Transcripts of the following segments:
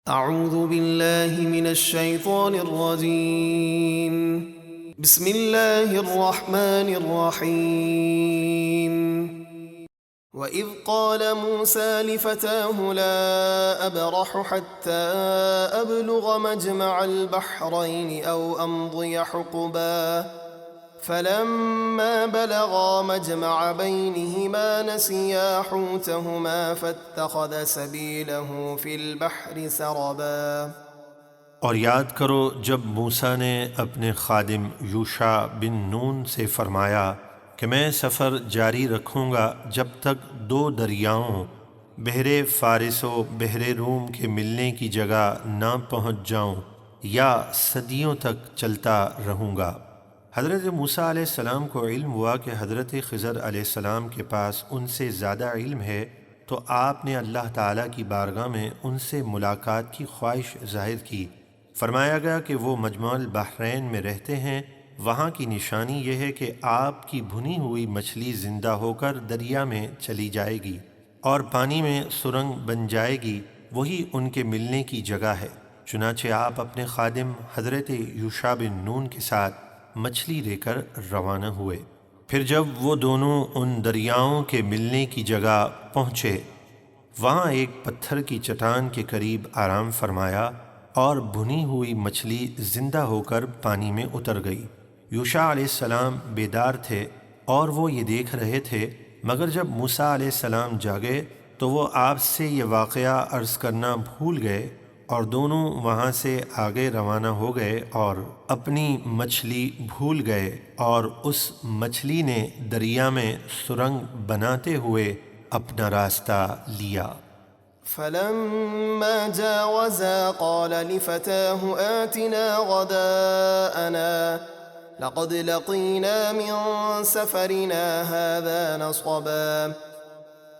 اعوذ باللہ من الشیطان الرجیم بسم اللہ الرحمن الرحیم وَإِذْ قَالَ مُوسَى لِفَتَاهُ لَا أَبْرَحُ حَتَّى أَبْلُغَ مَجْمَعَ الْبَحْرَيْنِ أَوْ أَمْضِيَ حُقُبًا فَلَمَّا بَلَغَا مَجْمَعَ بَيْنِهِمَا نَسِيَا حُوتَهُمَا فَاتَّخَذَ سَبِيلَهُ فِي الْبَحْرِ سَرَبًا۔ اور یاد کرو جب موسیٰ نے اپنے خادم یوشع بن نون سے فرمایا کہ میں سفر جاری رکھوں گا جب تک دو دریاؤں بحر فارس و بحر روم کے ملنے کی جگہ نہ پہنچ جاؤں یا صدیوں تک چلتا رہوں گا۔ حضرت موسیٰ علیہ السلام کو علم ہوا کہ حضرت خضر علیہ السلام کے پاس ان سے زیادہ علم ہے، تو آپ نے اللہ تعالیٰ کی بارگاہ میں ان سے ملاقات کی خواہش ظاہر کی۔ فرمایا گیا کہ وہ مجمع البحرین میں رہتے ہیں، وہاں کی نشانی یہ ہے کہ آپ کی بھنی ہوئی مچھلی زندہ ہو کر دریا میں چلی جائے گی اور پانی میں سرنگ بن جائے گی، وہی ان کے ملنے کی جگہ ہے۔ چنانچہ آپ اپنے خادم حضرت یوشع بن نون کے ساتھ مچھلی لے کر روانہ ہوئے۔ پھر جب وہ دونوں ان دریاؤں کے ملنے کی جگہ پہنچے، وہاں ایک پتھر کی چٹان کے قریب آرام فرمایا اور بھنی ہوئی مچھلی زندہ ہو کر پانی میں اتر گئی۔ یوشع علیہ السلام بیدار تھے اور وہ یہ دیکھ رہے تھے، مگر جب موسیٰ علیہ السلام جاگے تو وہ آپ سے یہ واقعہ عرض کرنا بھول گئے اور دونوں وہاں سے آگے روانہ ہو گئے اور اپنی مچھلی بھول گئے، اور اس مچھلی نے دریا میں سرنگ بناتے ہوئے اپنا راستہ لیا۔ فَلَمَّا جَاوَزَا قَالَ لِفَتَاهُ آتِنَا غَدَاءَنَا لَقَدْ لَقِينَا مِن سَفَرِنَا هَذَا نَصَبًا۔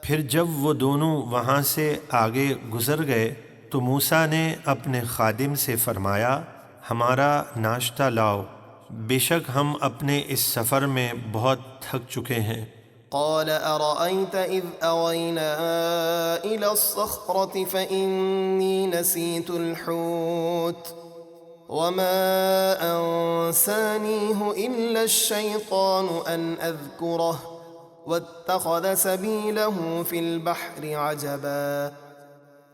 پھر جب وہ دونوں وہاں سے آگے گزر گئے تو موسیٰ نے اپنے خادم سے فرمایا، ہمارا ناشتہ لاؤ، بے شک ہم اپنے اس سفر میں بہت تھک چکے ہیں۔ قال أرأيت إذ أوينا إلى الصخرة فإني نسيت الحوت وما أنسانيه إلا الشيطان أن أذكره واتخذ سبيله في البحر عجبا۔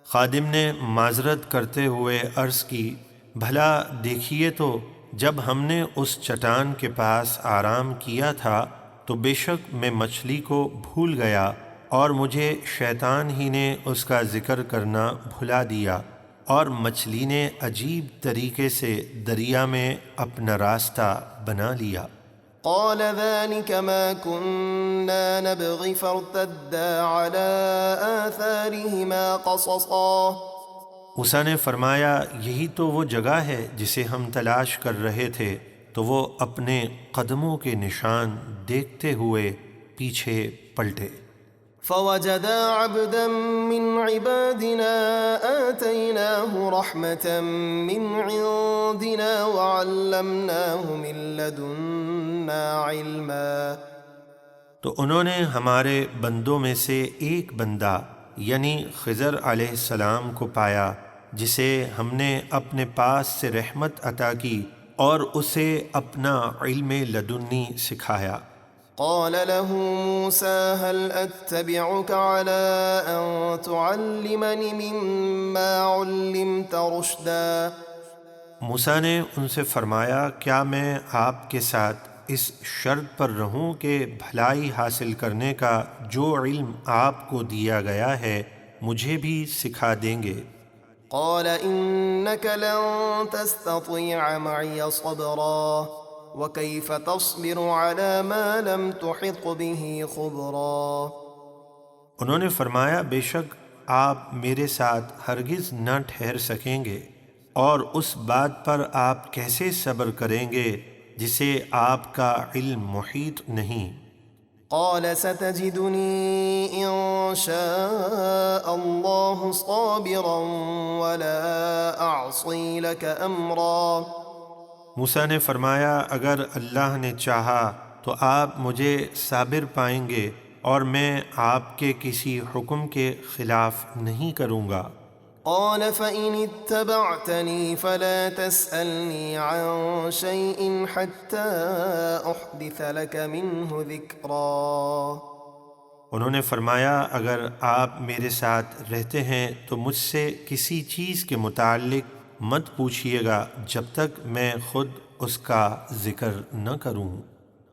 خادم نے معذرت کرتے ہوئے عرض کی، بھلا دیکھیے تو جب ہم نے اس چٹان کے پاس آرام کیا تھا تو بے شک میں مچھلی کو بھول گیا اور مجھے شیطان ہی نے اس کا ذکر کرنا بھلا دیا، اور مچھلی نے عجیب طریقے سے دریا میں اپنا راستہ بنا لیا۔ قال ذلك ما كنا نبغي فارتدا على آثارهما قصصا۔ موسیٰ نے فرمایا، یہی تو وہ جگہ ہے جسے ہم تلاش کر رہے تھے، تو وہ اپنے قدموں کے نشان دیکھتے ہوئے پیچھے پلٹے۔ فوجدا عبدا من عبادنا آتيناه رحمة من عندنا وعلمناه من لدنا علما۔ تو انہوں نے ہمارے بندوں میں سے ایک بندہ یعنی خضر علیہ السلام کو پایا، جسے ہم نے اپنے پاس سے رحمت عطا کی اور اسے اپنا علم لدنی سکھایا۔ قال له موسى هل أتبعك على أن تعلمني مما علمت رشدا۔ موسیٰ نے ان سے فرمایا، کیا میں آپ کے ساتھ اس شرط پر رہوں کہ بھلائی حاصل کرنے کا جو علم آپ کو دیا گیا ہے مجھے بھی سکھا دیں گے؟ قال إنك لن تستطيع معي صبرا وكيف تصبر على ما لم تحط به خبرا۔ انہوں نے فرمایا، بے شک آپ میرے ساتھ ہرگز نہ ٹھہر سکیں گے، اور اس بات پر آپ کیسے صبر کریں گے جسے آپ کا علم محیط نہیں۔ قال ستجدني إن شاء الله صابرا ولا أعصي لك أمرا۔ موسیٰ نے فرمایا، اگر اللہ نے چاہا تو آپ مجھے صابر پائیں گے اور میں آپ کے کسی حکم کے خلاف نہیں کروں گا۔ قال فإن اتبعتني فلا تسألني عن شيء حتى أحدث لك منه ذكرا۔ انہوں نے فرمایا اگر آپ میرے ساتھ رہتے ہیں تو مجھ سے کسی چیز کے متعلق مت پوچھیے گا جب تک میں خود اس کا ذکر نہ کروں۔